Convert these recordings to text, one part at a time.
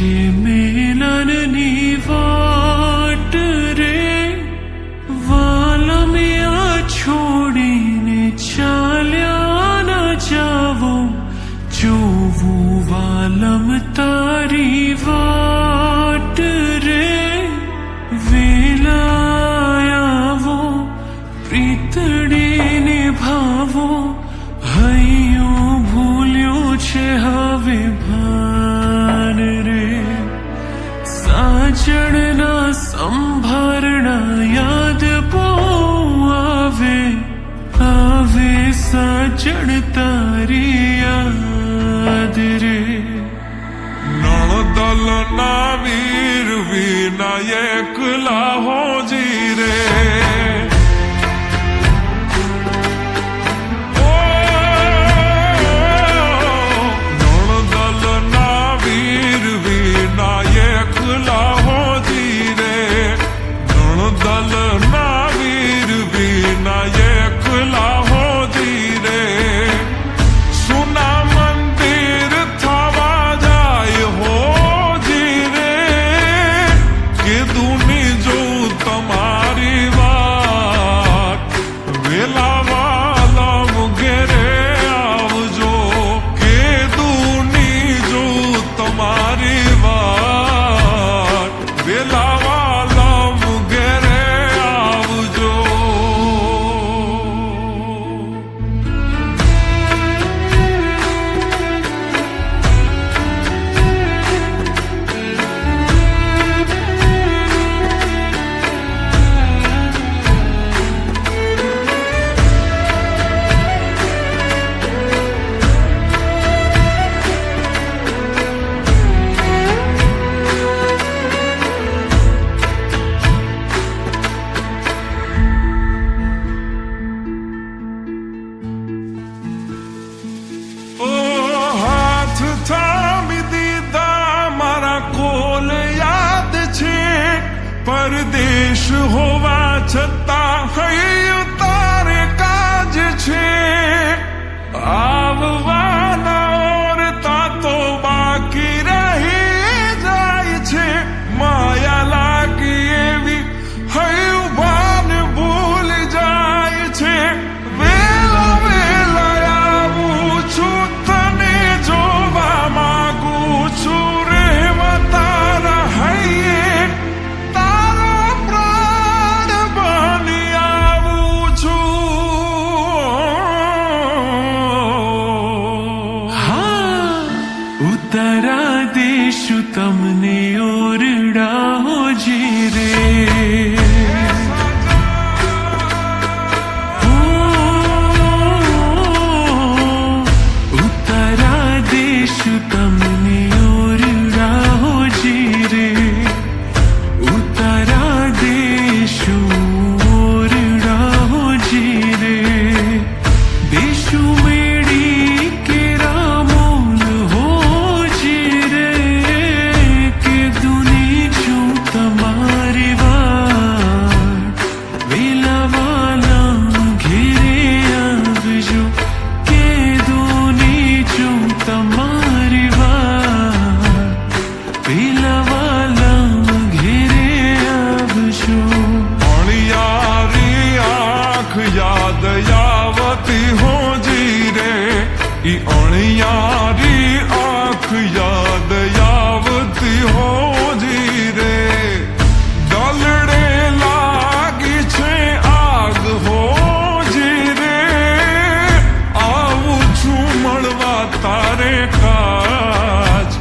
આજે મિલનની વાટ રે વાલમિયા છોડીને ચાલ્યા ન જાવો જોવું વાલમ તારી વાટ રે વેલાયાવો પ્રીતડીને ભાવો હૈયું ભૂલ્યું છે હવે ભાન રે સાજણના સંભારણા યાદ બહુ આવે આવે સાજણ તારી યાદ રે નણદલના વીર વિનાયક લાહોજી રે પરદેશ હોવા છતાં હૈયું તારે કાજ છે આવવાના ઓરતા તો બાકી રહી જાય છે માયા લાગી એવી હૈયું ભાન ભૂલ જાય છે વેલા વેલા આવું છું તને જોવા માંગુ છું રહેવા તારા હૈયે ઉતારા દેશું તમને ઓરડાઓજી રે ઉતારા દેશું તમને ઓરડાઓજી રે ઉતારા દેશું ઓરડાઓજી રે દેશું મેળી કે રામોલ હો તમારી વાત વેલાવાલા ઘેરે આવજો કે દોની છું તમારી વાત વેલાવાલા ઘેરે આવજો અણિયારી આંખ યાદ આવતી હોજી રે ઈ અણિયારી આંખ યાદ આવતી હોજી રે દલડે લાગી છે આગ હોજી રે આવું છું મળવા તારે કાજ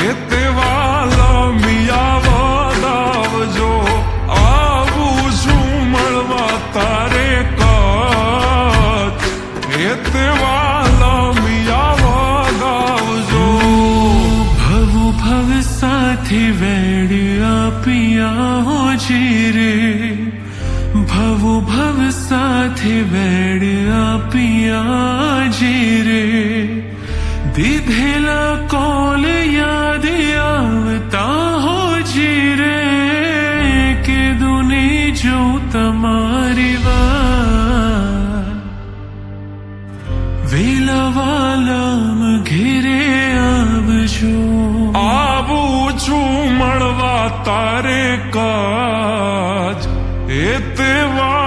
એ તેવાલા મિયા વધાવજો આવું છું મળવા તારે કાજ એ તેવાલા મિયા વધાવજો ભવ ભવ સાથે વેડ આપ્યા હોજી રે ભવ ભવ સાથે વેડ આપ્યા જી રે દીધેલા કોલ યાદ આવતા હોજી રે કે દુની જો તમારી વાત વેલાવાલા ઘેરે આવજો આવું તારે કાજ એ તે વાલા